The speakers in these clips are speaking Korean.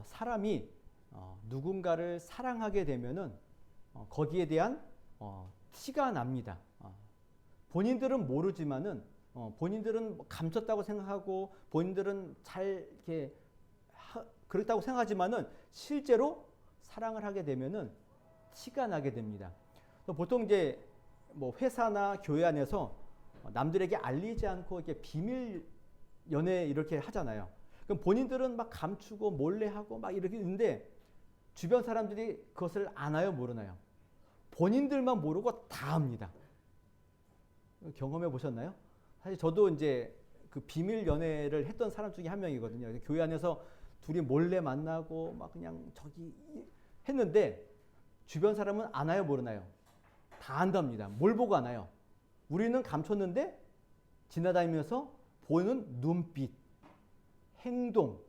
사람이 누군가를 사랑하게 되면은 거기에 대한 티가 납니다. 본인들은 모르지만은 본인들은 감췄다고 생각하고 본인들은 잘 이렇게 그렇다고 생각하지만은 실제로 사랑을 하게 되면은 티가 나게 됩니다. 보통 이제 뭐 회사나 교회 안에서 남들에게 알리지 않고 이렇게 비밀 연애 이렇게 하잖아요. 그럼 본인들은 막 감추고 몰래 하고 막 이렇게 있는데 주변 사람들이 그것을 아나요, 모르나요? 본인들만 모르고 다 압니다. 경험해 보셨나요? 사실 저도 이제 그 비밀 연애를 했던 사람 중에 한 명이거든요. 교회 안에서 둘이 몰래 만나고 막 그냥 저기 했는데 주변 사람은 아나요, 모르나요? 다 안답니다. 뭘 보고 아나요? 우리는 감췄는데 지나다니면서 보는 눈빛, 행동,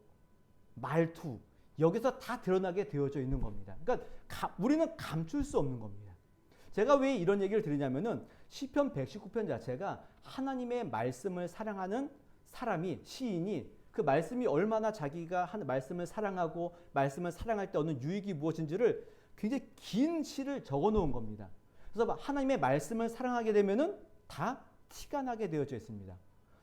말투 여기서 다 드러나게 되어져 있는 겁니다. 그러니까 우리는 감출 수 없는 겁니다. 제가 왜 이런 얘기를 드리냐면은 시편 119편 자체가 하나님의 말씀을 사랑하는 사람이 시인이 그 말씀이 얼마나 자기가 한 말씀을 사랑하고 말씀을 사랑할 때 얻는 유익이 무엇인지를 굉장히 긴 시를 적어 놓은 겁니다. 그래서 하나님의 말씀을 사랑하게 되면은 다 티가 나게 되어져 있습니다.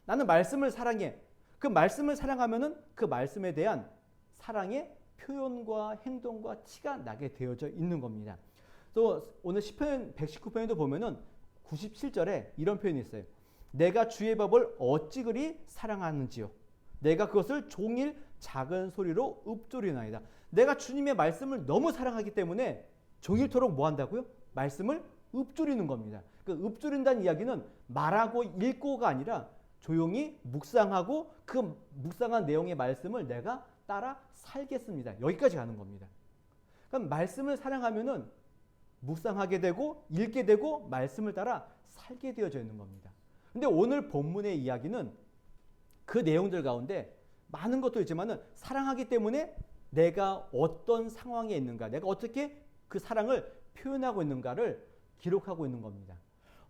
나는 말씀을 사랑해. 그 말씀을 사랑하면은 그 말씀에 대한 사랑의 표현과 행동과 티가 나게 되어져 있는 겁니다. 또 오늘 시편 119편에도 보면은 97절에 이런 표현이 있어요. 내가 주의 법을 어찌 그리 사랑하는지요. 내가 그것을 종일 작은 소리로 읊조리나이다. 내가 주님의 말씀을 너무 사랑하기 때문에 종일토록 뭐 한다고요? 말씀을 읊조리는 겁니다. 그 읊조린다는 이야기는 말하고 읽고가 아니라 조용히 묵상하고 그 묵상한 내용의 말씀을 내가 따라 살겠습니다. 여기까지 가는 겁니다. 그럼 말씀을 사랑하면은 묵상하게 되고 읽게 되고 말씀을 따라 살게 되어져 있는 겁니다. 근데 오늘 본문의 이야기는 그 내용들 가운데 많은 것도 있지만은 사랑하기 때문에 내가 어떤 상황에 있는가, 내가 어떻게 그 사랑을 표현하고 있는가를 기록하고 있는 겁니다.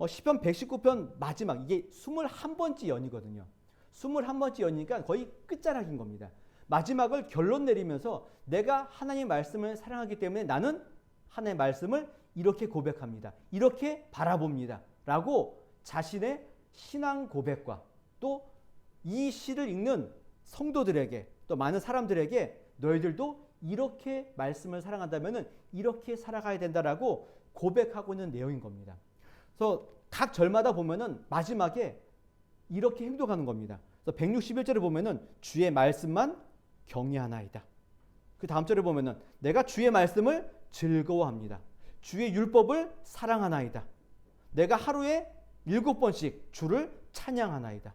시편 119편 마지막 이게 21번째 연이거든요. 21번째 연이니까 거의 끝자락인 겁니다. 마지막을 결론 내리면서 내가 하나님의 말씀을 사랑하기 때문에 나는 하나님의 말씀을 이렇게 고백합니다. 이렇게 바라봅니다. 라고 자신의 신앙 고백과 또 이 시를 읽는 성도들에게 또 많은 사람들에게 너희들도 이렇게 말씀을 사랑한다면 이렇게 살아가야 된다라고 고백하고 있는 내용인 겁니다. 그래서 각 절마다 보면은 마지막에 이렇게 행동하는 겁니다. 그래서 161절에 보면은 주의 말씀만 경외하나이다. 그 다음 절에 보면은 내가 주의 말씀을 즐거워합니다. 주의 율법을 사랑하나이다. 내가 하루에 7번씩 주를 찬양하나이다.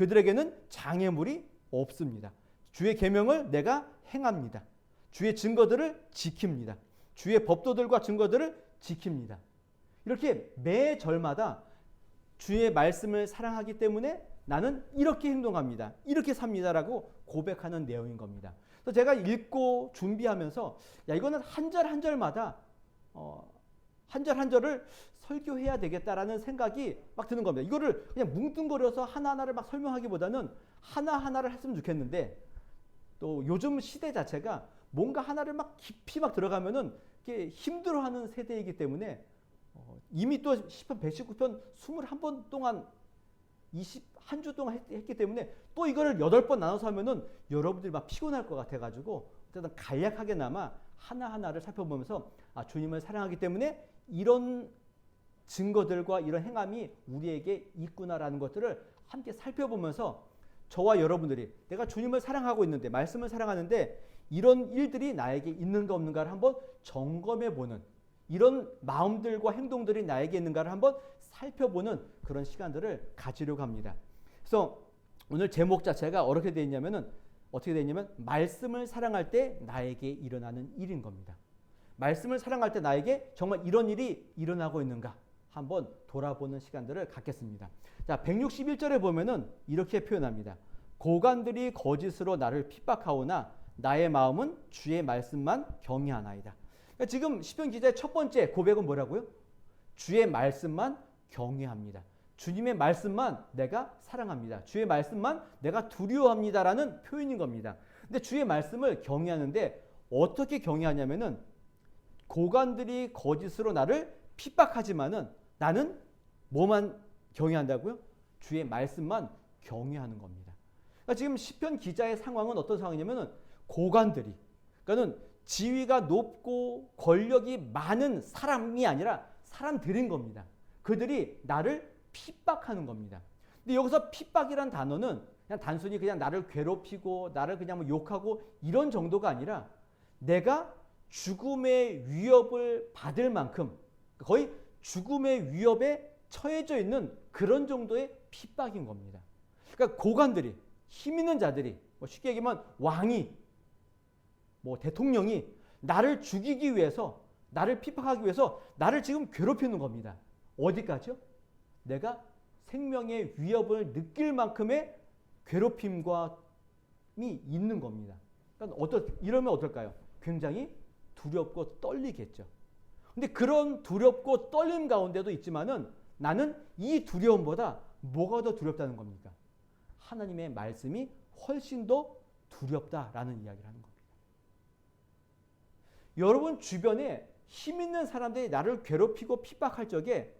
그들에게는 장애물이 없습니다. 주의 계명을 내가 행합니다. 주의 증거들을 지킵니다. 주의 법도들과 증거들을 지킵니다. 이렇게 매 절마다 주의 말씀을 사랑하기 때문에 나는 이렇게 행동합니다. 이렇게 삽니다라고 고백하는 내용인 겁니다. 그래서 제가 읽고 준비하면서 야 이거는 한 절 한 절마다 한 절 한 절을 설교해야 되겠다라는 생각이 막 드는 겁니다. 이거를 그냥 뭉뚱거려서 하나하나를 막 설명하기보다는 하나하나를 했으면 좋겠는데 또 요즘 시대 자체가 뭔가 하나를 막 깊이 막 들어가면은 이게 힘들어하는 세대이기 때문에 이미 또 시편 119편 21번 동안 21주 동안 했기 때문에 또 이거를 8번 나눠서 하면은 여러분들이 막 피곤할 것 같아가지고 어쨌든 간략하게나마 하나하나를 살펴보면서 주님을 사랑하기 때문에 이런 증거들과 이런 행함이 우리에게 있구나라는 것들을 함께 살펴보면서 저와 여러분들이 내가 주님을 사랑하고 있는데 말씀을 사랑하는데 이런 일들이 나에게 있는가 없는가를 한번 점검해보는 이런 마음들과 행동들이 나에게 있는가를 한번 살펴보는 그런 시간들을 가지려고 합니다. 그래서 오늘 제목 자체가 어떻게 되어 있냐면은 어떻게 되어 있냐면 말씀을 사랑할 때 나에게 일어나는 일인 겁니다. 말씀을 사랑할 때 나에게 정말 이런 일이 일어나고 있는가 한번 돌아보는 시간들을 갖겠습니다. 자, 161절에 보면은 이렇게 표현합니다. 고관들이 거짓으로 나를 핍박하오나 나의 마음은 주의 말씀만 경외하나이다. 그러니까 지금 시편 기자의 첫 번째 고백은 뭐라고요? 주의 말씀만 경외합니다. 주님의 말씀만 내가 사랑합니다. 주의 말씀만 내가 두려워합니다라는 표현인 겁니다. 근데 주의 말씀을 경외하는데 어떻게 경외하냐면은 고관들이 거짓으로 나를 핍박하지만은 나는 뭐만 경외한다고요? 주의 말씀만 경외하는 겁니다. 그러니까 지금 시편 기자의 상황은 어떤 상황이냐면은 고관들이, 그러니까는 지위가 높고 권력이 많은 사람이 아니라 사람들인 겁니다. 그들이 나를 핍박하는 겁니다. 근데 여기서 핍박이란 단어는 그냥 단순히 그냥 나를 괴롭히고 나를 그냥 뭐 욕하고 이런 정도가 아니라 내가 죽음의 위협을 받을 만큼 거의 죽음의 위협에 처해져 있는 그런 정도의 핍박인 겁니다. 그러니까 고관들이, 힘 있는 자들이, 뭐 쉽게 얘기하면 왕이, 뭐 대통령이 나를 죽이기 위해서, 나를 핍박하기 위해서 나를 지금 괴롭히는 겁니다. 어디까지요? 내가 생명의 위협을 느낄 만큼의 괴롭힘과 있는 겁니다. 그러니까 이러면 어떨까요? 굉장히 두렵고 떨리겠죠. 근데 그런 두렵고 떨림 가운데도 있지만은 나는 이 두려움보다 뭐가 더 두렵다는 겁니까? 하나님의 말씀이 훨씬 더 두렵다라는 이야기를 하는 겁니다. 여러분 주변에 힘 있는 사람들이 나를 괴롭히고 핍박할 적에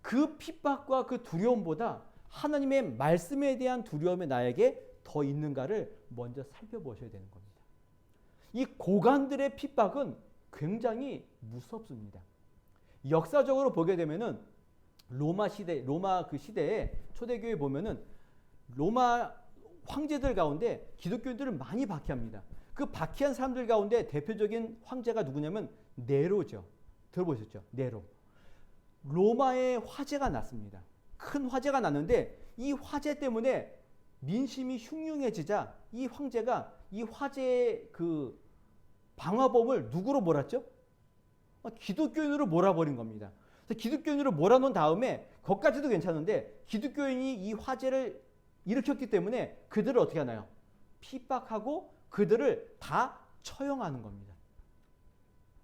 그 핍박과 그 두려움보다 하나님의 말씀에 대한 두려움이 나에게 더 있는가를 먼저 살펴보셔야 되는 겁니다. 이 고관들의 핍박은 굉장히 무섭습니다. 역사적으로 보게 되면은 로마 그 시대에 초대교회 보면은 로마 황제들 가운데 기독교인들을 많이 박해합니다. 그 박해한 사람들 가운데 대표적인 황제가 누구냐면 네로죠. 들어보셨죠? 네로. 로마에 화재가 났습니다. 큰 화재가 났는데 이 화재 때문에 민심이 흉흉해지자 이 황제가 이 화재의 그 방화범을 누구로 몰았죠? 기독교인으로 몰아버린 겁니다. 그래서 기독교인으로 몰아놓은 다음에 거기까지도 괜찮은데 기독교인이 이 화재를 일으켰기 때문에 그들을 어떻게 하나요? 핍박하고 그들을 다 처형하는 겁니다.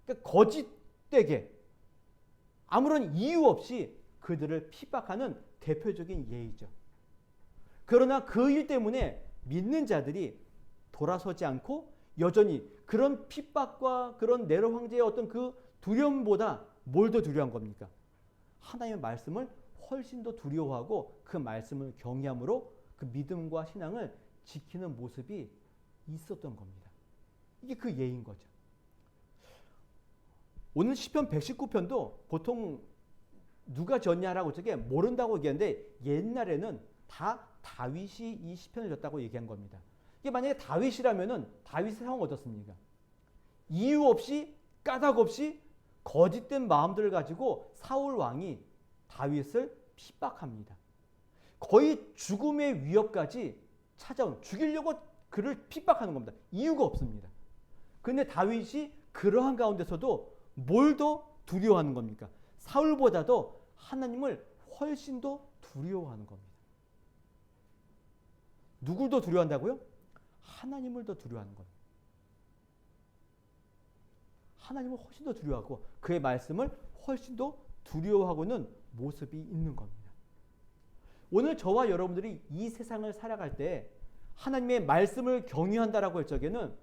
그러니까 거짓되게 아무런 이유 없이 그들을 핍박하는 대표적인 예이죠. 그러나 그 일 때문에 믿는 자들이 돌아서지 않고 여전히 그런 핍박과 그런 네로 황제의 어떤 그 두려움보다 뭘 더 두려운 겁니까? 하나님의 말씀을 훨씬 더 두려워하고 그 말씀을 경외함으로 그 믿음과 신앙을 지키는 모습이 있었던 겁니다. 이게 그 예인 거죠. 오늘 시편 119편도 보통 누가 졌냐라고 저게 모른다고 얘기하는데 옛날에는 다 다윗이 이 시편을 졌다고 얘기한 겁니다. 이게 만약에 다윗이라면은 다윗의 상황은 어떻습니까? 이유 없이 까닭 없이 거짓된 마음들을 가지고 사울 왕이 다윗을 핍박합니다. 거의 죽음의 위협까지 찾아온, 죽이려고 그를 핍박하는 겁니다. 이유가 없습니다. 그런데 다윗이 그러한 가운데서도 뭘 더 두려워하는 겁니까? 사울보다도 하나님을 훨씬 더 두려워하는 겁니다. 누굴 더 두려워한다고요? 하나님을 더 두려워하는 겁니다. 하나님을 훨씬 더 두려워하고 그의 말씀을 훨씬 더 두려워하고는 모습이 있는 겁니다. 오늘 저와 여러분들이 이 세상을 살아갈 때 하나님의 말씀을 경외한다라고 할 적에는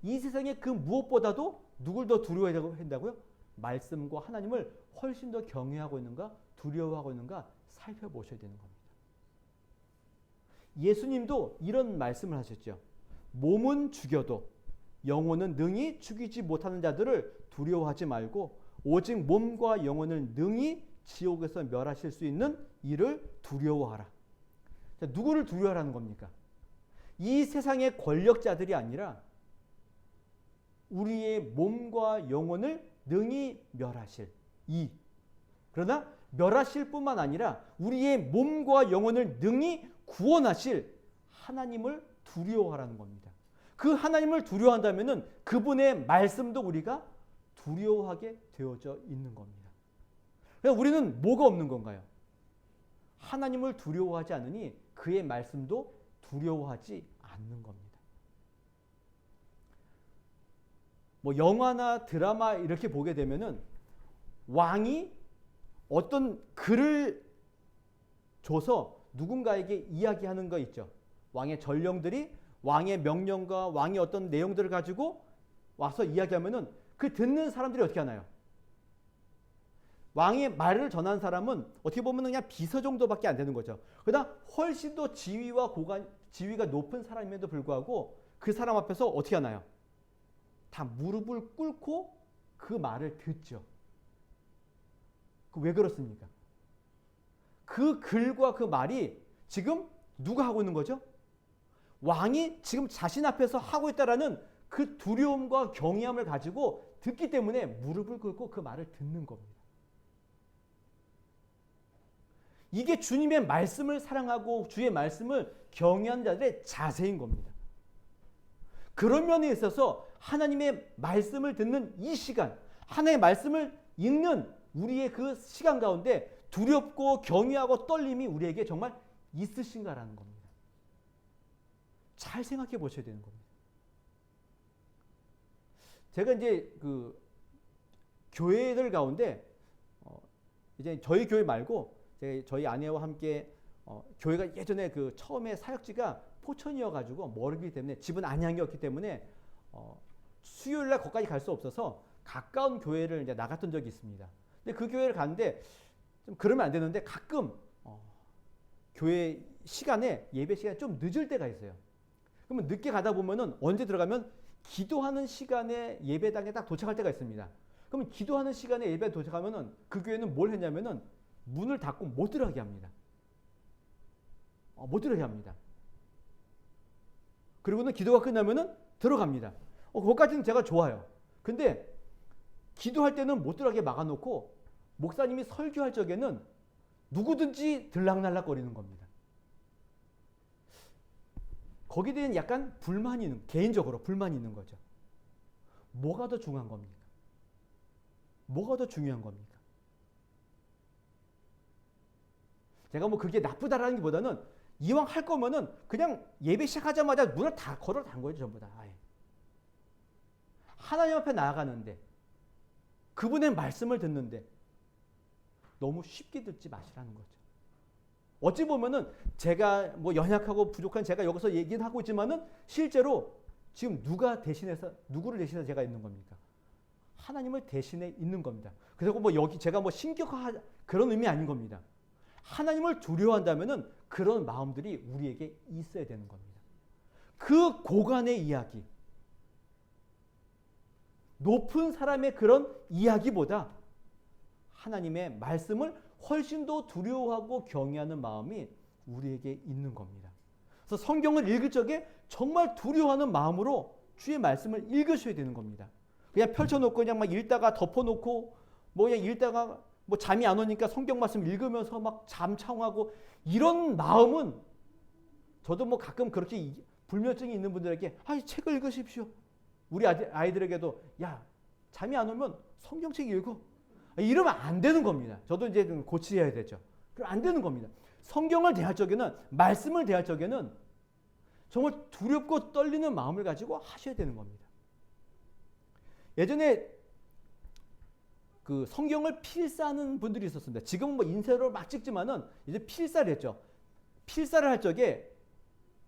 이 세상의 그 무엇보다도 누굴 더 두려워해야 한다고요? 말씀과 하나님을 훨씬 더 경외하고 있는가 두려워하고 있는가 살펴보셔야 되는 겁니다. 예수님도 이런 말씀을 하셨죠. 몸은 죽여도 영혼은 능히 죽이지 못하는 자들을 두려워하지 말고 오직 몸과 영혼을 능히 지옥에서 멸하실 수 있는 이를 두려워하라. 자, 누구를 두려워하라는 겁니까? 이 세상의 권력자들이 아니라 우리의 몸과 영혼을 능히 멸하실 그러나 멸하실 뿐만 아니라 우리의 몸과 영혼을 능히 구원하실 하나님을 두려워하라는 겁니다. 그 하나님을 두려워한다면은 그분의 말씀도 우리가 두려워하게 되어져 있는 겁니다. 그래서 우리는 뭐가 없는 건가요? 하나님을 두려워하지 않으니 그의 말씀도 두려워하지 않는 겁니다. 뭐 영화나 드라마 이렇게 보게 되면은 왕이 어떤 글을 줘서 누군가에게 이야기하는 거 있죠. 왕의 전령들이 왕의 명령과 왕의 어떤 내용들을 가지고 와서 이야기하면은 그 듣는 사람들이 어떻게 하나요? 왕의 말을 전한 사람은 어떻게 보면 그냥 비서 정도밖에 안 되는 거죠. 그러나 훨씬 더 지위가 높은 사람임에도 불구하고 그 사람 앞에서 어떻게 하나요? 다 무릎을 꿇고 그 말을 듣죠. 왜 그렇습니까? 그 글과 그 말이 지금 누가 하고 있는 거죠? 왕이 지금 자신 앞에서 하고 있다라는 그 두려움과 경외함을 가지고 듣기 때문에 무릎을 꿇고 그 말을 듣는 겁니다. 이게 주님의 말씀을 사랑하고 주의 말씀을 경외하는 자들의 자세인 겁니다. 그런 면에 있어서 하나님의 말씀을 듣는 이 시간, 하나님의 말씀을 읽는 우리의 그 시간 가운데 두렵고 경외하고 떨림이 우리에게 정말 있으신가라는 겁니다. 잘 생각해 보셔야 되는 겁니다. 제가 이제 그 교회들 가운데 이제 저희 교회 말고 저희 아내와 함께 교회가 예전에 그 처음에 사역지가 포천이어가지고 멀기 때문에 집은 안양이었기 때문에 수요일날 거기까지 갈 수 없어서 가까운 교회를 이제 나갔던 적이 있습니다. 근데 그 교회를 갔는데 좀 그러면 안 되는데 가끔 교회 시간에 예배 시간에 좀 늦을 때가 있어요. 그러면 늦게 가다 보면은 언제 들어가면 기도하는 시간에 예배당에 딱 도착할 때가 있습니다. 그러면 기도하는 시간에 예배 도착하면은 그 교회는 뭘 했냐면은 문을 닫고 못 들어가게 합니다. 못 들어가게 합니다. 그리고는 기도가 끝나면은 들어갑니다. 그것까지는 제가 좋아요. 근데 기도할 때는 못 들어가게 막아놓고 목사님이 설교할 적에는 누구든지 들락날락 거리는 겁니다. 거기에 대한 약간 불만이 있는, 개인적으로 불만이 있는 거죠. 뭐가 더 중요한 겁니까? 뭐가 더 중요한 겁니까? 제가 뭐 그게 나쁘다라는 게 보다는 이왕 할 거면은 그냥 예배 시작하자마자 문을 다 걸어 단 거예요, 전부 다. 아예. 하나님 앞에 나아가는데 그분의 말씀을 듣는데 너무 쉽게 듣지 마시라는 거죠. 어찌 보면은 제가 뭐 연약하고 부족한 제가 여기서 얘기는 하고 있지만은 실제로 지금 누구를 대신해서 제가 있는 겁니까? 하나님을 대신해 있는 겁니다. 그래서 뭐 여기 제가 뭐 신격화 그런 의미 아닌 겁니다. 하나님을 두려워한다면은 그런 마음들이 우리에게 있어야 되는 겁니다. 그 고관의 이야기, 높은 사람의 그런 이야기보다 하나님의 말씀을 훨씬 더 두려워하고 경외하는 마음이 우리에게 있는 겁니다. 그래서 성경을 읽을 적에 정말 두려워하는 마음으로 주의 말씀을 읽으셔야 되는 겁니다. 그냥 펼쳐놓고 그냥 막 읽다가 덮어놓고 뭐 그냥 읽다가 뭐 잠이 안 오니까 성경 말씀 읽으면서 막 잠창하고 이런 마음은 저도 뭐 가끔 그렇게 불면증이 있는 분들에게 책을 읽으십시오. 우리 아이들에게도 야 잠이 안 오면 성경책 읽어. 이러면 안 되는 겁니다. 저도 이제 고치셔야 되죠. 그럼 안 되는 겁니다. 성경을 대할 적에는 말씀을 대할 적에는 정말 두렵고 떨리는 마음을 가지고 하셔야 되는 겁니다. 예전에 그 성경을 필사하는 분들이 있었습니다. 지금은 뭐 인쇄로 막 찍지만은 이제 필사를 했죠. 필사를 할 적에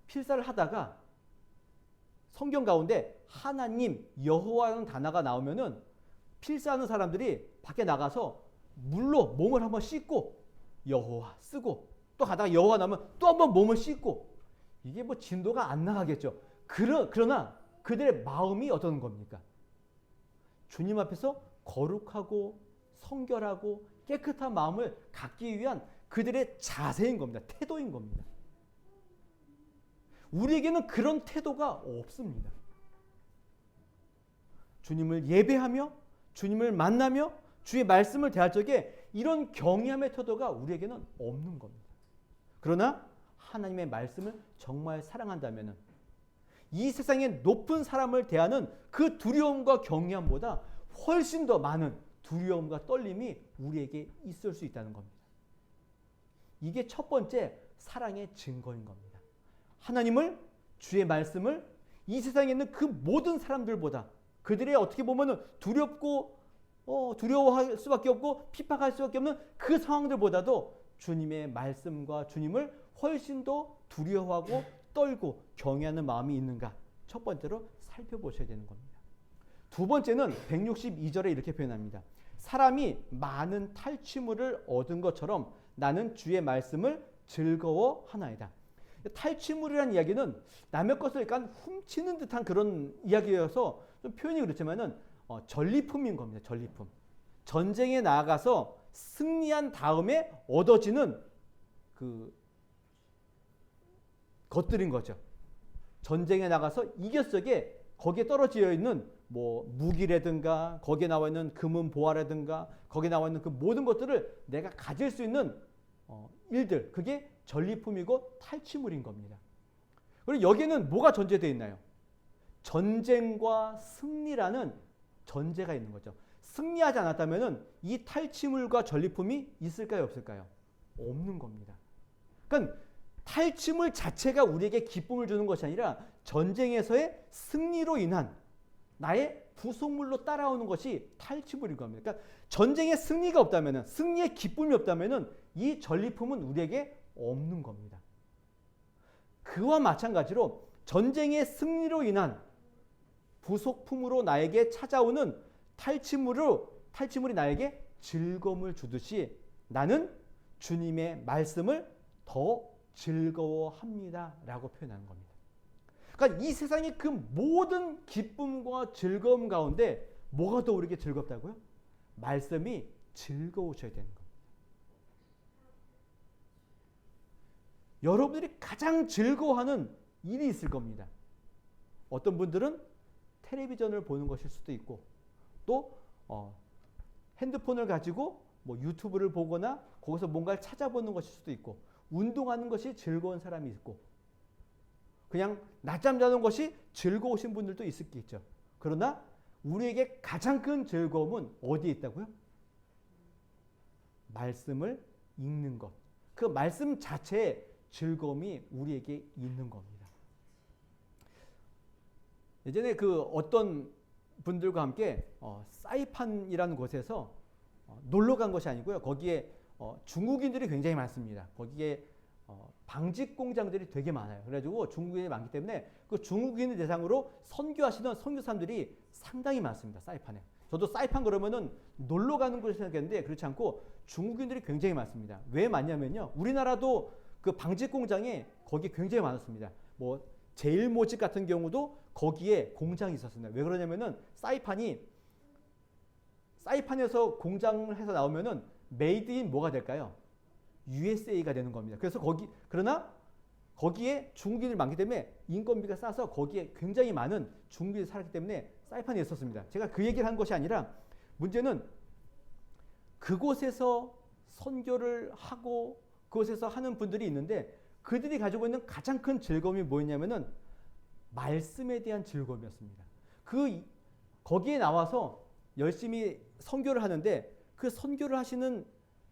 필사를 하다가 성경 가운데 하나님, 여호와라는 단어가 나오면은 필사하는 사람들이 밖에 나가서 물로 몸을 한번 씻고 여호와 쓰고 또 가다가 여호와 나오면 또 한번 몸을 씻고 이게 뭐 진도가 안 나가겠죠. 그러나 그들의 마음이 어떤 겁니까? 주님 앞에서 거룩하고 성결하고 깨끗한 마음을 갖기 위한 그들의 자세인 겁니다. 태도인 겁니다. 우리에게는 그런 태도가 없습니다. 주님을 예배하며 주님을 만나며 주의 말씀을 대할 적에 이런 경외함의 태도가 우리에게는 없는 겁니다. 그러나 하나님의 말씀을 정말 사랑한다면 이 세상의 높은 사람을 대하는 그 두려움과 경외함보다 훨씬 더 많은 두려움과 떨림이 우리에게 있을 수 있다는 겁니다. 이게 첫 번째 사랑의 증거인 겁니다. 하나님을, 주의 말씀을 이 세상에 있는 그 모든 사람들보다 그들의 어떻게 보면 두렵고 두려워할 수밖에 없고 핍박할 수밖에 없는 그 상황들보다도 주님의 말씀과 주님을 훨씬 더 두려워하고 떨고 경외하는 마음이 있는가? 첫 번째로 살펴보셔야 되는 겁니다. 두 번째는 162절에 이렇게 표현합니다. 사람이 많은 탈취물을 얻은 것처럼 나는 주의 말씀을 즐거워하나이다. 탈취물이라는 이야기는 남의 것을 약간 훔치는 듯한 그런 이야기여서 좀 표현이 그렇지만은 전리품인 겁니다. 전리품. 전쟁에 나아가서 승리한 다음에 얻어지는 그 것들인 거죠. 전쟁에 나가서 이겼을 때 거기에 떨어져 있는 뭐 무기라든가 거기에 나와 있는 금은 보화라든가 거기에 나와 있는 그 모든 것들을 내가 가질 수 있는 일들, 그게 전리품이고 탈취물인 겁니다. 그리고 여기에는 뭐가 전제되어 있나요? 전쟁과 승리라는 전제가 있는 거죠. 승리하지 않았다면 이 탈취물과 전리품이 있을까요, 없을까요? 없는 겁니다. 그러니까 탈취물 자체가 우리에게 기쁨을 주는 것이 아니라 전쟁에서의 승리로 인한 나의 부속물로 따라오는 것이 탈취물인 겁니다. 그러니까 전쟁의 승리가 없다면, 승리의 기쁨이 없다면 이 전리품은 우리에게 없는 겁니다. 그와 마찬가지로 전쟁의 승리로 인한 부속품으로 나에게 찾아오는 탈취물이 나에게 즐거움을 주듯이 나는 주님의 말씀을 더 즐거워합니다 라고 표현하는 겁니다. 그러니까 이 세상의 그 모든 기쁨과 즐거움 가운데 뭐가 더 우리에게 즐겁다고요? 말씀이 즐거우셔야 되는 겁니다. 여러분들이 가장 즐거워하는 일이 있을 겁니다. 어떤 분들은 텔레비전을 보는 것일 수도 있고 또 핸드폰을 가지고 뭐 유튜브를 보거나 거기서 뭔가를 찾아보는 것일 수도 있고 운동하는 것이 즐거운 사람이 있고 그냥 낮잠 자는 것이 즐거우신 분들도 있겠죠. 그러나 우리에게 가장 큰 즐거움은 어디에 있다고요? 말씀을 읽는 것. 그 말씀 자체에 즐거움이 우리에게 있는 겁니다. 예전에 그 어떤 분들과 함께 사이판이라는 곳에서 놀러 간 것이 아니고요. 거기에 중국인들이 굉장히 많습니다. 거기에 방직 공장들이 되게 많아요. 그래가지고 중국인이 많기 때문에 그 중국인을 대상으로 선교하시는 선교사님들이 상당히 많습니다. 사이판에. 저도 사이판 그러면은 놀러 가는 곳을 생각했는데 그렇지 않고 중국인들이 굉장히 많습니다. 왜 많냐면요. 우리나라도 그 방직 공장에 거기 굉장히 많았습니다. 뭐 제일모직 같은 경우도 거기에 공장이 있었습니다. 왜 그러냐면은 사이판에서 공장을 해서 나오면은 메이드 인 뭐가 될까요? USA가 되는 겁니다. 그래서 그러나 거기에 중국인이 많기 때문에 인건비가 싸서 거기에 굉장히 많은 중국인이 살았기 때문에 사이판이 있었습니다. 제가 그 얘기를 한 것이 아니라 문제는 그곳에서 선교를 하고 그곳에서 하는 분들이 있는데 그들이 가지고 있는 가장 큰 즐거움이 뭐였냐면은 말씀에 대한 즐거움이었습니다. 거기에 나와서 열심히 선교를 하는데 그 선교를 하시는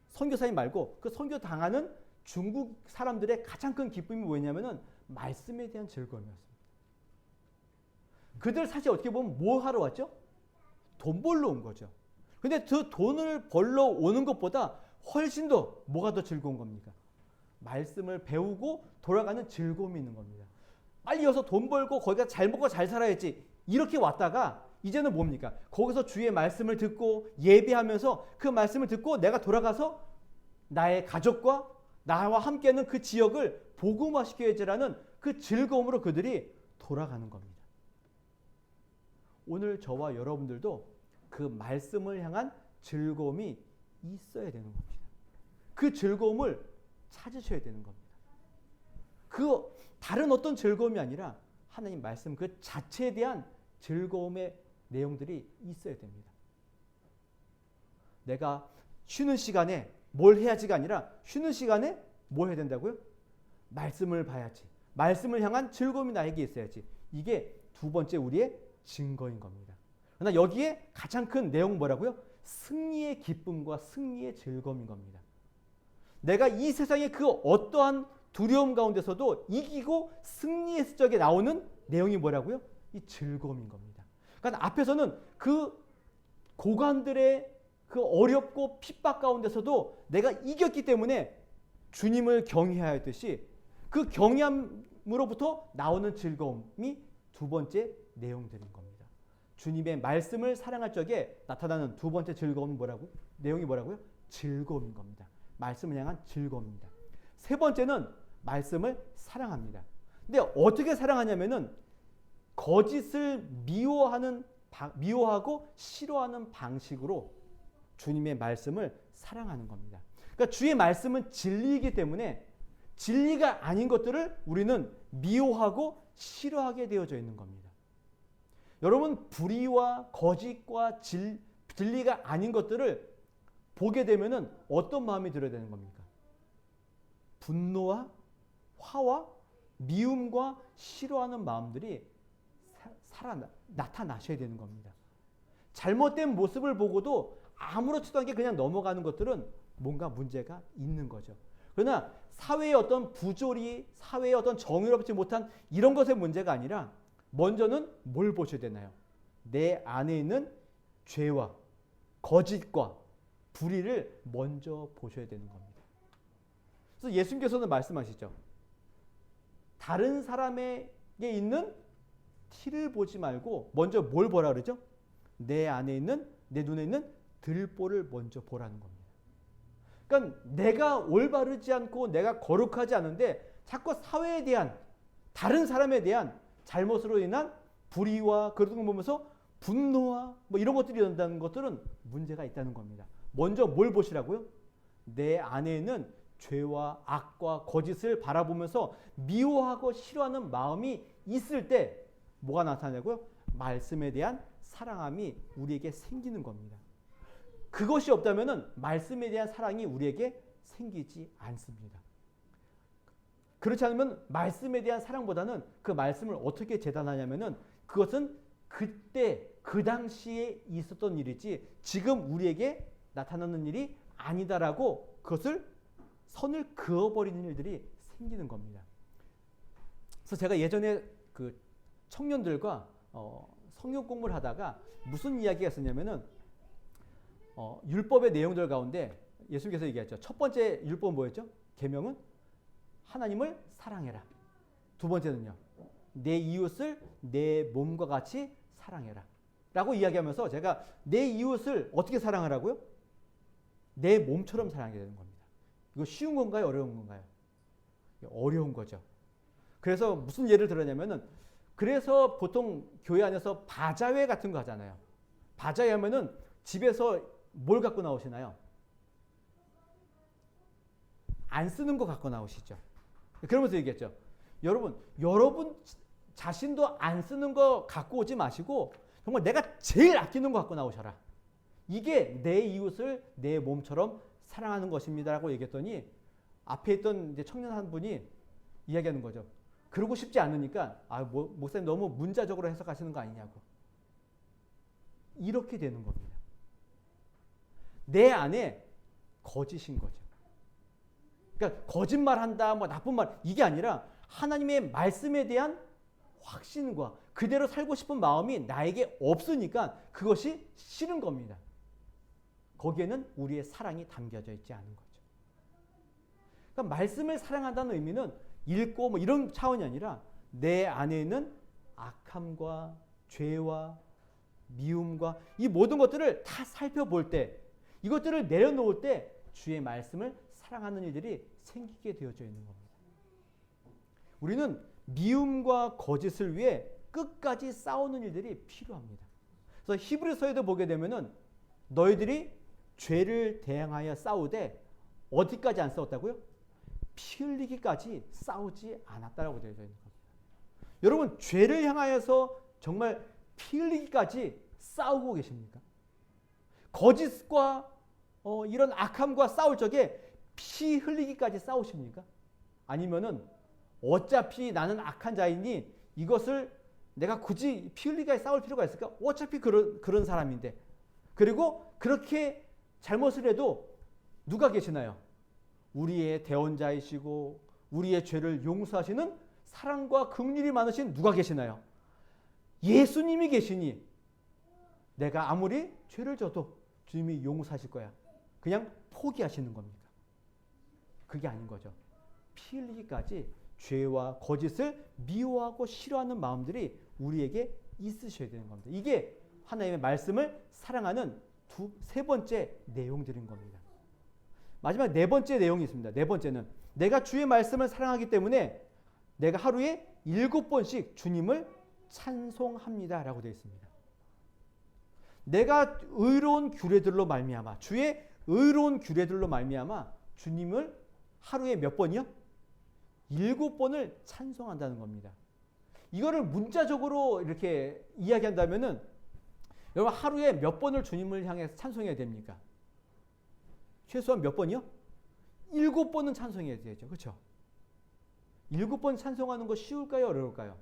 선교사님 말고 그 선교 당하는 중국 사람들의 가장 큰 기쁨이 뭐였냐면은 말씀에 대한 즐거움이었습니다. 그들 사실 어떻게 보면 뭐 하러 왔죠? 돈 벌러 온 거죠. 근데 그 돈을 벌러 오는 것보다 훨씬 더 뭐가 더 즐거운 겁니까? 말씀을 배우고 돌아가는 즐거움이 있는 겁니다. 빨리 여기서 돈 벌고 거기가 잘 먹고 잘 살아야지 이렇게 왔다가 이제는 뭡니까? 거기서 주의 말씀을 듣고 예배하면서 그 말씀을 듣고 내가 돌아가서 나의 가족과 나와 함께하는 그 지역을 복음화시켜야지라는 그 즐거움으로 그들이 돌아가는 겁니다. 오늘 저와 여러분들도 그 말씀을 향한 즐거움이 있어야 되는 겁니다. 그 즐거움을 찾으셔야 되는 겁니다. 그 다른 어떤 즐거움이 아니라 하나님 말씀 그 자체에 대한 즐거움의 내용들이 있어야 됩니다. 내가 쉬는 시간에 뭘 해야지가 아니라 쉬는 시간에 뭘 해야 된다고요? 말씀을 봐야지. 말씀을 향한 즐거움이 나에게 있어야지. 이게 두 번째 우리의 증거인 겁니다. 그러나 여기에 가장 큰 내용 뭐라고요? 승리의 기쁨과 승리의 즐거움인 겁니다. 내가 이 세상의 그 어떠한 두려움 가운데서도 이기고 승리했을 적에 나오는 내용이 뭐라고요? 이 즐거움인 겁니다. 그러니까 앞에서는 그 고관들의 그 어렵고 핍박 가운데서도 내가 이겼기 때문에 주님을 경외해야 했듯이 그 경외함 말씀으로부터 나오는 즐거움이 두 번째 내용들인 겁니다. 주님의 말씀을 사랑할 적에 나타나는 두 번째 즐거움은 뭐라고? 내용이 뭐라고요? 즐거움인 겁니다. 말씀을 향한 즐거움입니다. 세 번째는 말씀을 사랑합니다. 근데 어떻게 사랑하냐면은 거짓을 미워하고 싫어하는 방식으로 주님의 말씀을 사랑하는 겁니다. 그러니까 주의 말씀은 진리이기 때문에 진리가 아닌 것들을 우리는 미워하고 싫어하게 되어져 있는 겁니다. 여러분, 불의와 거짓과 진리가 아닌 것들을 보게 되면은 어떤 마음이 들어야 되는 겁니까? 분노와 화와 미움과 싫어하는 마음들이 나타나셔야 되는 겁니다. 잘못된 모습을 보고도 아무렇지도 않게 그냥 넘어가는 것들은 뭔가 문제가 있는 거죠. 그러나 사회의 어떤 부조리, 사회의 어떤 정의롭지 못한 이런 것의 문제가 아니라 먼저는 뭘 보셔야 되나요? 내 안에 있는 죄와 거짓과 불의를 먼저 보셔야 되는 겁니다. 그래서 예수님께서는 말씀하시죠. 다른 사람에게 있는 티를 보지 말고 먼저 뭘 보라 그러죠? 내 안에 있는, 내 눈에 있는 들보를 먼저 보라는 겁니다. 그러니까 내가 올바르지 않고 내가 거룩하지 않은데 자꾸 사회에 대한, 다른 사람에 대한 잘못으로 인한 불의와 그런 걸 보면서 분노와 뭐 이런 것들이 일어난다는 것들은 문제가 있다는 겁니다. 먼저 뭘 보시라고요? 내 안에 있는 죄와 악과 거짓을 바라보면서 미워하고 싫어하는 마음이 있을 때 뭐가 나타나냐고요? 말씀에 대한 사랑함이 우리에게 생기는 겁니다. 그것이 없다면은 말씀에 대한 사랑이 우리에게 생기지 않습니다. 그렇지 않으면 말씀에 대한 사랑보다는 그 말씀을 어떻게 재단하냐면은 그것은 그때 그 당시에 있었던 일이지 지금 우리에게 나타나는 일이 아니다라고 그것을 선을 그어버리는 일들이 생기는 겁니다. 그래서 제가 예전에 그 청년들과 성경 공부를 하다가 무슨 이야기가 있었냐면은 율법의 내용들 가운데 예수님께서 얘기했죠. 첫 번째 율법은 뭐였죠? 계명은 하나님을 사랑해라. 두 번째는요. 내 이웃을 내 몸과 같이 사랑해라. 라고 이야기하면서 제가 내 이웃을 어떻게 사랑하라고요? 내 몸처럼 사랑해야 되는 겁니다. 이거 쉬운 건가요? 어려운 건가요? 어려운 거죠. 그래서 무슨 예를 들었냐면은 그래서 보통 교회 안에서 바자회 같은 거 하잖아요. 바자회 하면은 집에서 뭘 갖고 나오시나요? 안 쓰는 거 갖고 나오시죠. 그러면서 얘기했죠. 여러분 자신도 안 쓰는 거 갖고 오지 마시고 정말 내가 제일 아끼는 거 갖고 나오셔라. 이게 내 이웃을 내 몸처럼 사랑하는 것입니다라고 얘기했더니 앞에 있던 이제 청년 한 분이 이야기하는 거죠. 그러고 싶지 않으니까 목사님 너무 문자적으로 해석하시는 거 아니냐고. 이렇게 되는 겁니다. 내 안에 거짓인 거죠. 그러니까 거짓말한다, 뭐 나쁜 말 이게 아니라 하나님의 말씀에 대한 확신과 그대로 살고 싶은 마음이 나에게 없으니까 그것이 싫은 겁니다. 거기에는 우리의 사랑이 담겨져 있지 않은 거죠. 그러니까 말씀을 사랑한다는 의미는 읽고 뭐 이런 차원이 아니라 내 안에 있는 악함과 죄와 미움과 이 모든 것들을 다 살펴볼 때 이것들을 내려놓을 때 주의 말씀을 사랑하는 일들이 생기게 되어져 있는 겁니다. 우리는 미움과 거짓을 위해 끝까지 싸우는 일들이 필요합니다. 그래서 히브리서에도 보게 되면은 너희들이 죄를 대항하여 싸우되 어디까지 안 싸웠다고요? 피 흘리기까지 싸우지 않았다라고 되어 있는 겁니다. 여러분 죄를 향하여서 정말 피 흘리기까지 싸우고 계십니까? 거짓과 이런 악함과 싸울 적에 피 흘리기까지 싸우십니까? 아니면은 어차피 나는 악한 자이니 이것을 내가 굳이 피 흘리기까지 싸울 필요가 있을까? 어차피 그런 사람인데. 그리고 그렇게 잘못을 해도 누가 계시나요? 우리의 대언자이시고 우리의 죄를 용서하시는 사랑과 긍휼이 많으신 누가 계시나요? 예수님이 계시니 내가 아무리 죄를 져도 주님이 용서하실 거야. 그냥 포기하시는 겁니까? 그게 아닌 거죠. 피 흘리기까지 죄와 거짓을 미워하고 싫어하는 마음들이 우리에게 있으셔야 되는 겁니다. 이게 하나님의 말씀을 사랑하는 세 번째 내용들인 겁니다. 마지막 네 번째 내용이 있습니다. 네 번째는 내가 주의 말씀을 사랑하기 때문에 내가 하루에 7번씩 주님을 찬송합니다 라고 되어 있습니다. 내가 의로운 규례들로 말미암아 주의 의로운 규례들로 말미암아 주님을 하루에 몇 번이요? 7번을 찬송한다는 겁니다. 이거를 문자적으로 이렇게 이야기한다면은 여러분 하루에 몇 번을 주님을 향해 찬송해야 됩니까? 최소한 몇 번이요? 7번은 찬송해야 되죠. 그렇죠? 7번 찬송하는 거 쉬울까요? 어려울까요?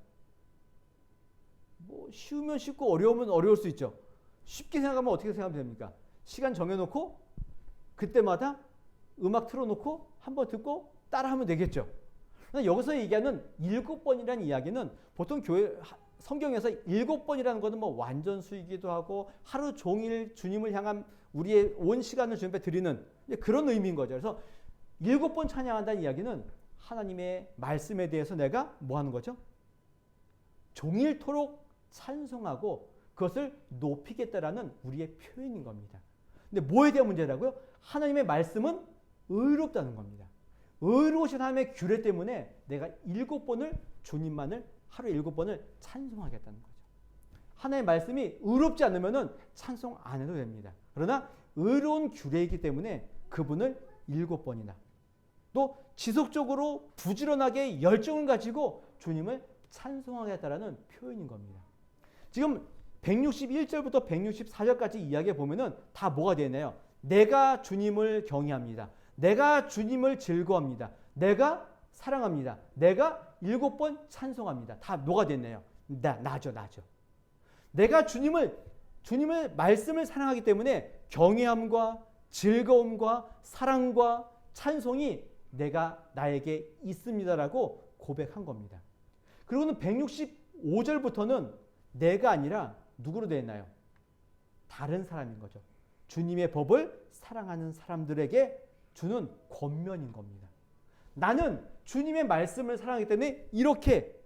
뭐 쉬우면 쉽고 어려우면 어려울 수 있죠. 쉽게 생각하면 어떻게 생각하면 됩니까? 시간 정해놓고 그때마다 음악 틀어놓고 한번 듣고 따라하면 되겠죠. 여기서 얘기하는 7번이라는 이야기는 보통 교회 성경에서 7번이라는 것은 뭐 완전수이기도 하고 하루 종일 주님을 향한 우리의 온 시간을 주님께 드리는 그런 의미인 거죠. 그래서 7번 찬양한다는 이야기는 하나님의 말씀에 대해서 내가 뭐 하는 거죠? 종일토록 찬송하고 그것을 높이겠다라는 우리의 표현인 겁니다. 근데 뭐에 대한 문제라고요? 하나님의 말씀은 의롭다는 겁니다. 의로우신 하나님의 규례 때문에 내가 7번을 주님만을 하루에 7번을 찬송하겠다는 거죠. 하나님의 말씀이 의롭지 않으면 찬송 안 해도 됩니다. 그러나 의로운 규례이기 때문에 그분을 7번이나 또 지속적으로 부지런하게 열정을 가지고 주님을 찬송하겠다라는 표현인 겁니다. 지금 161절부터 164절까지 이야기해 보면은 다 뭐가 되나요? 내가 주님을 경외합니다. 내가 주님을 즐거워합니다. 내가 사랑합니다. 내가 7번 찬송합니다. 다 뭐가 됐나요? 나죠. 내가 주님을 말씀을 사랑하기 때문에 경외함과 즐거움과 사랑과 찬송이 나에게 있습니다라고 고백한 겁니다. 그리고는 165절부터는 내가 아니라 누구로 되어 있나요? 다른 사람인 거죠. 주님의 법을 사랑하는 사람들에게 주는 권면인 겁니다. 나는 주님의 말씀을 사랑하기 때문에 이렇게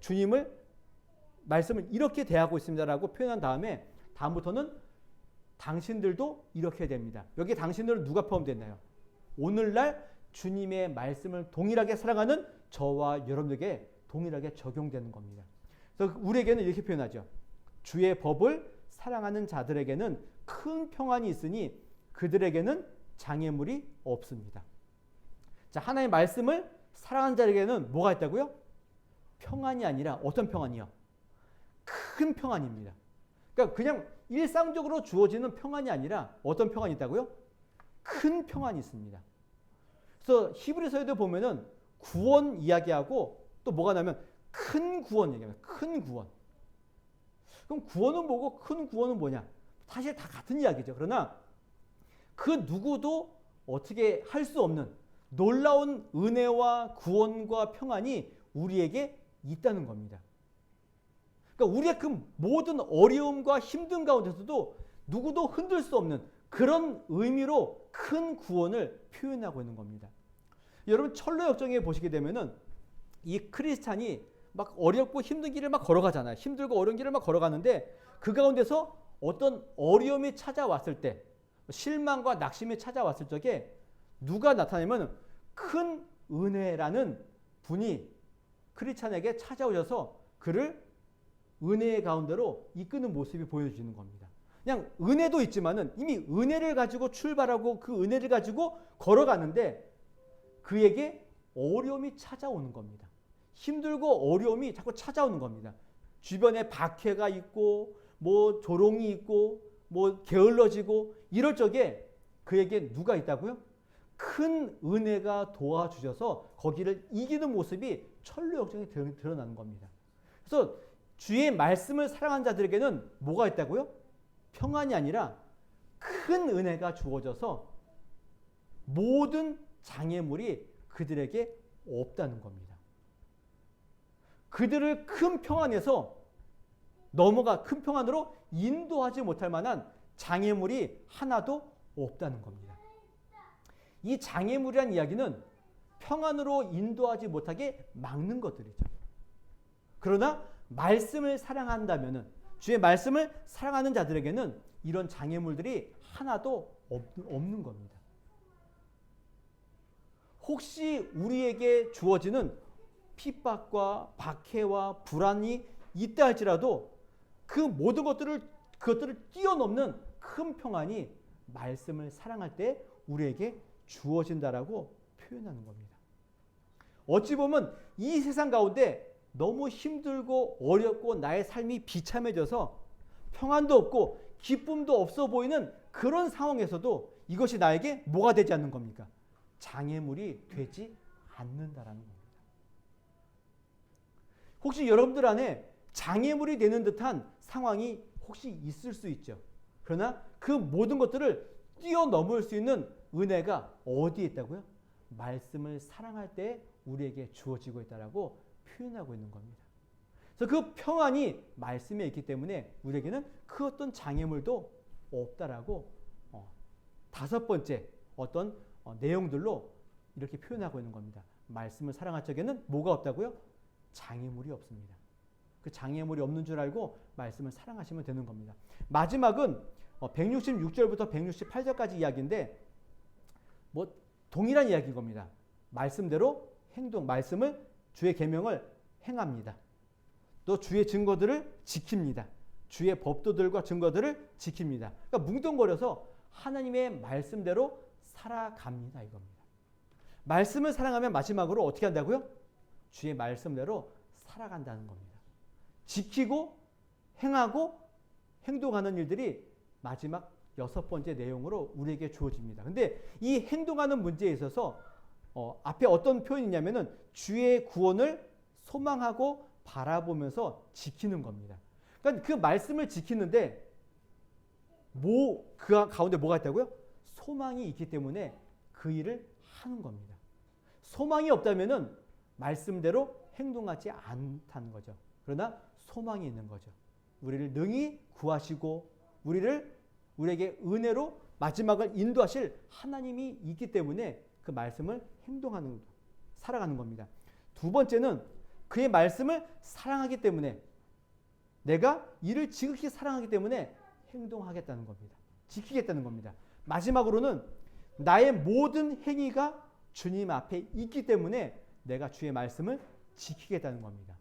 말씀을 이렇게 대하고 있습니다라고 표현한 다음에 다음부터는 당신들도 이렇게 됩니다. 여기 당신들은 누가 포함됐나요? 오늘날 주님의 말씀을 동일하게 사랑하는 저와 여러분에게 동일하게 적용되는 겁니다. 그래서 우리에게는 이렇게 표현하죠. 주의 법을 사랑하는 자들에게는 큰 평안이 있으니 그들에게는 장애물이 없습니다. 자, 하나님의 말씀을 사랑하는 자에게는 뭐가 있다고요? 평안이 아니라 어떤 평안이요? 큰 평안입니다. 그러니까 그냥 일상적으로 주어지는 평안이 아니라 어떤 평안이 있다고요? 큰 평안이 있습니다. 그래서 히브리서에도 보면은 구원 이야기하고 또 뭐가 나면 큰 구원 얘기합니다. 큰 구원. 그럼 구원은 뭐고 큰 구원은 뭐냐? 사실 다 같은 이야기죠. 그러나 그 누구도 어떻게 할 수 없는 놀라운 은혜와 구원과 평안이 우리에게 있다는 겁니다. 그러니까 우리의 그 모든 어려움과 힘든 가운데서도 누구도 흔들 수 없는 그런 의미로 큰 구원을 표현하고 있는 겁니다. 여러분 철로 역정에 보시게 되면은 이 크리스찬이 막 어렵고 힘든 길을 막 걸어가잖아요. 힘들고 어려운 길을 막 걸어가는데 그 가운데서 어떤 어려움이 찾아왔을 때 실망과 낙심이 찾아왔을 적에 누가 나타나면 큰 은혜라는 분이 크리스찬에게 찾아오셔서 그를 은혜의 가운데로 이끄는 모습이 보여지는 겁니다. 그냥 은혜도 있지만은 이미 은혜를 가지고 출발하고 그 은혜를 가지고 걸어가는데 그에게 어려움이 찾아오는 겁니다. 힘들고 어려움이 자꾸 찾아오는 겁니다. 주변에 박해가 있고 뭐 조롱이 있고 뭐 게을러지고 이럴 적에 그에게 누가 있다고요? 큰 은혜가 도와주셔서 거기를 이기는 모습이 철로 역정에 드러나는 겁니다. 그래서 주의 말씀을 사랑하는 자들에게는 뭐가 있다고요? 평안이 아니라 큰 은혜가 주어져서 모든 장애물이 그들에게 없다는 겁니다. 그들을 큰 평안에서 큰 평안으로 인도하지 못할 만한 장애물이 하나도 없다는 겁니다. 이 장애물이라는 이야기는 평안으로 인도하지 못하게 막는 것들이죠. 그러나 말씀을 사랑한다면은, 주의 말씀을 사랑하는 자들에게는 이런 장애물들이 하나도 없는 겁니다. 혹시 우리에게 주어지는 핍박과 박해와 불안이 있다 할지라도 그 모든 그것들을 뛰어넘는 큰 평안이 말씀을 사랑할 때 우리에게 주어진다라고 표현하는 겁니다. 어찌 보면 이 세상 가운데 너무 힘들고 어렵고 나의 삶이 비참해져서 평안도 없고 기쁨도 없어 보이는 그런 상황에서도 이것이 나에게 뭐가 되지 않는 겁니까? 장애물이 되지 않는다라는 겁니다. 혹시 여러분들 안에 장애물이 되는 듯한 상황이 혹시 있을 수 있죠. 그러나 그 모든 것들을 뛰어넘을 수 있는 은혜가 어디에 있다고요? 말씀을 사랑할 때 우리에게 주어지고 있다라고 표현하고 있는 겁니다. 그래서 그 평안이 말씀에 있기 때문에 우리에게는 그 어떤 장애물도 없다라고 다섯 번째 어떤 내용들로 이렇게 표현하고 있는 겁니다. 말씀을 사랑할 적에는 뭐가 없다고요? 장애물이 없습니다. 그 장애물이 없는 줄 알고 말씀을 사랑하시면 되는 겁니다. 마지막은 166절부터 168절까지 이야기인데 뭐 동일한 이야기인 겁니다. 말씀대로 말씀을 주의 계명을 행합니다. 또 주의 증거들을 지킵니다. 주의 법도들과 증거들을 지킵니다. 그러니까 뭉뚱거려서 하나님의 말씀대로 살아갑니다. 이겁니다. 말씀을 사랑하면 마지막으로 어떻게 한다고요? 주의 말씀대로 살아간다는 겁니다. 지키고 행하고 행동하는 일들이 마지막 여섯 번째 내용으로 우리에게 주어집니다. 근데 이 행동하는 문제에 있어서 앞에 어떤 표현이 있냐면은 주의 구원을 소망하고 바라보면서 지키는 겁니다. 그러니까 그 말씀을 지키는데 그 가운데 뭐가 있다고요? 소망이 있기 때문에 그 일을 하는 겁니다. 소망이 없다면은 말씀대로 행동하지 않다는 거죠. 그러나 소망이 있는 거죠. 우리를 능히 구하시고 우리에게 은혜로 마지막을 인도하실 하나님이 있기 때문에 그 말씀을 살아가는 겁니다. 두 번째는 그의 말씀을 사랑하기 때문에 내가 이를 지극히 사랑하기 때문에 행동하겠다는 겁니다. 지키겠다는 겁니다. 마지막으로는 나의 모든 행위가 주님 앞에 있기 때문에 내가 주의 말씀을 지키겠다는 겁니다.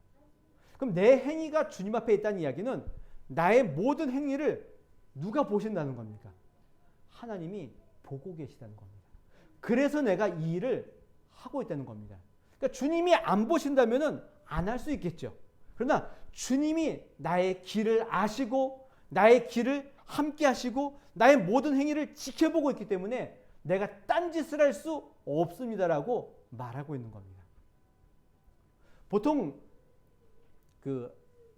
그럼 내 행위가 주님 앞에 있다는 이야기는 나의 모든 행위를 누가 보신다는 겁니까? 하나님이 보고 계시다는 겁니다. 그래서 내가 이 일을 하고 있다는 겁니다. 그러니까 주님이 안 보신다면 안 할 수 있겠죠. 그러나 주님이 나의 길을 아시고 나의 길을 함께 하시고 나의 모든 행위를 지켜보고 있기 때문에 내가 딴짓을 할 수 없습니다라고 말하고 있는 겁니다. 보통 그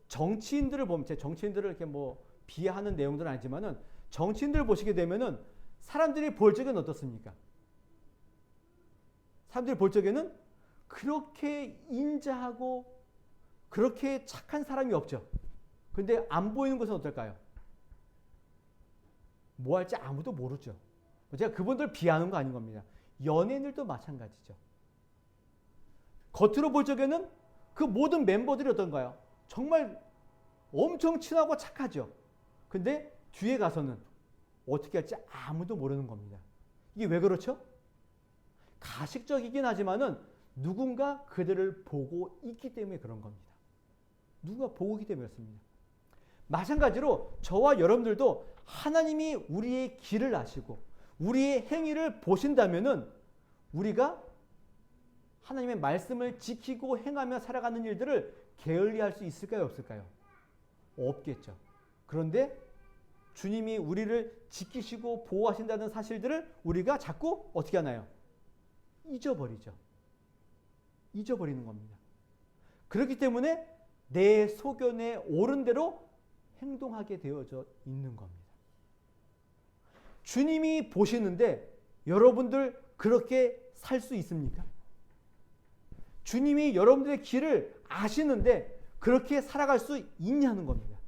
정치인들을 보면 제 정치인들을 이렇게 뭐 비하하는 내용들은 아니지만은 정치인들을 보시게 되면은 사람들이 볼 적에는 어떻습니까? 사람들이 볼 적에는 그렇게 인자하고 그렇게 착한 사람이 없죠. 근데 안 보이는 것은 어떨까요? 뭐 할지 아무도 모르죠. 제가 그분들 비하하는 거 아닌 겁니다. 연예인들도 마찬가지죠. 겉으로 볼 적에는 그 모든 멤버들이 어떤가요? 정말 엄청 친하고 착하죠. 근데 뒤에 가서는 어떻게 할지 아무도 모르는 겁니다. 이게 왜 그렇죠? 가식적이긴 하지만은 누군가 그들을 보고 있기 때문에 그런 겁니다. 누군가 보고 있기 때문에 그렇습니다. 마찬가지로 저와 여러분들도 하나님이 우리의 길을 아시고 우리의 행위를 보신다면은 우리가 하나님의 말씀을 지키고 행하며 살아가는 일들을 게을리할 수 있을까요? 없을까요? 없겠죠. 그런데 주님이 우리를 지키시고 보호하신다는 사실들을 우리가 자꾸 어떻게 하나요? 잊어버리죠. 잊어버리는 겁니다. 그렇기 때문에 내 소견에 옳은 대로 행동하게 되어져 있는 겁니다. 주님이 보시는데 여러분들 그렇게 살 수 있습니까? 주님이 여러분들의 길을 아시는데 그렇게 살아갈 수 있냐는 겁니다.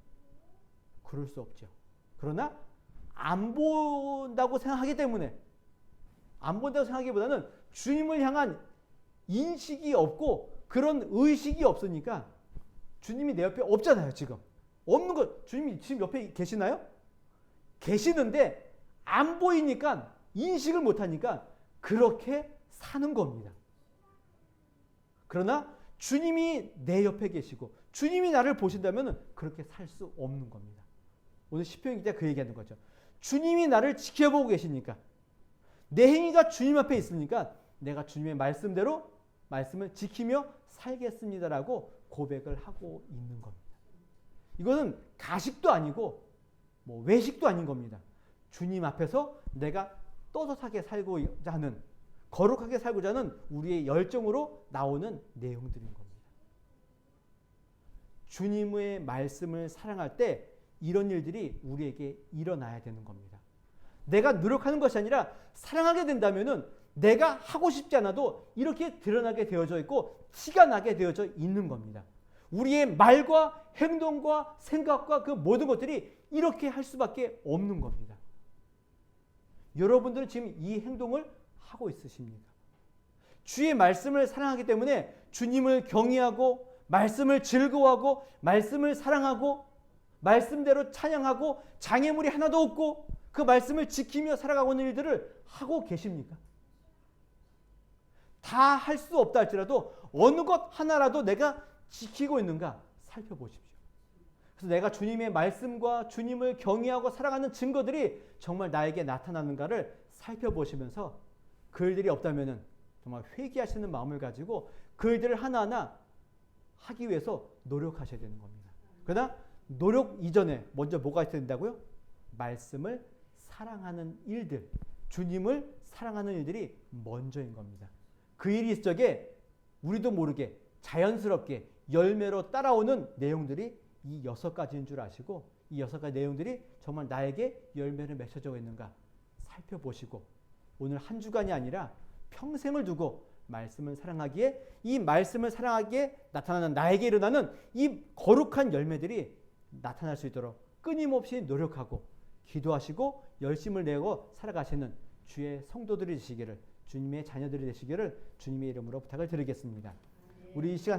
그럴 수 없죠. 그러나 안 본다고 생각하기 때문에 안 본다고 생각하기보다는 주님을 향한 인식이 없고 그런 의식이 없으니까 주님이 내 옆에 없잖아요. 지금 없는 거. 주님이 지금 옆에 계시나요? 계시는데 안 보이니까, 인식을 못하니까 그렇게 사는 겁니다. 그러나 주님이 내 옆에 계시고 주님이 나를 보신다면 그렇게 살 수 없는 겁니다. 오늘 시편 기자 그 얘기하는 거죠. 주님이 나를 지켜보고 계시니까, 내 행위가 주님 앞에 있으니까 내가 주님의 말씀대로 말씀을 지키며 살겠습니다라고 고백을 하고 있는 겁니다. 이거는 가식도 아니고 뭐 외식도 아닌 겁니다. 주님 앞에서 내가 떳떳하게 살고자 하는, 거룩하게 살고자 하는 우리의 열정으로 나오는 내용들인 겁니다. 주님의 말씀을 사랑할 때 이런 일들이 우리에게 일어나야 되는 겁니다. 내가 노력하는 것이 아니라 사랑하게 된다면은 내가 하고 싶지 않아도 이렇게 드러나게 되어져 있고 티가 나게 되어져 있는 겁니다. 우리의 말과 행동과 생각과 그 모든 것들이 이렇게 할 수밖에 없는 겁니다. 여러분들은 지금 이 행동을 하고 있으십니까? 주의 말씀을 사랑하기 때문에 주님을 경외하고 말씀을 즐거워하고 말씀을 사랑하고 말씀대로 찬양하고 장애물이 하나도 없고 그 말씀을 지키며 살아가고 있는 일들을 하고 계십니까? 다 할 수 없다 할지라도 어느 것 하나라도 내가 지키고 있는가 살펴보십시오. 그래서 내가 주님의 말씀과 주님을 경외하고 살아가는 증거들이 정말 나에게 나타나는가를 살펴보시면서 그 일들이 없다면 정말 회개하시는 마음을 가지고 그 일들을 하나하나 하기 위해서 노력하셔야 되는 겁니다. 그러나 노력 이전에 먼저 뭐가 있어야 된다고요? 말씀을 사랑하는 일들, 주님을 사랑하는 일들이 먼저인 겁니다. 그 일이 있을 적에 우리도 모르게 자연스럽게 열매로 따라오는 내용들이 이 6가지인 줄 아시고 이 6가지 내용들이 정말 나에게 열매를 맺혀져 있는가 살펴보시고 오늘 한 주간이 아니라 평생을 두고 말씀을 사랑하기에, 이 말씀을 사랑하기에 나타나는 나에게 일어나는 이 거룩한 열매들이 나타날 수 있도록 끊임없이 노력하고 기도하시고 열심을 내고 살아가시는 주의 성도들이 되시기를, 주님의 자녀들이 되시기를 주님의 이름으로 부탁을 드리겠습니다. 우리 이 시간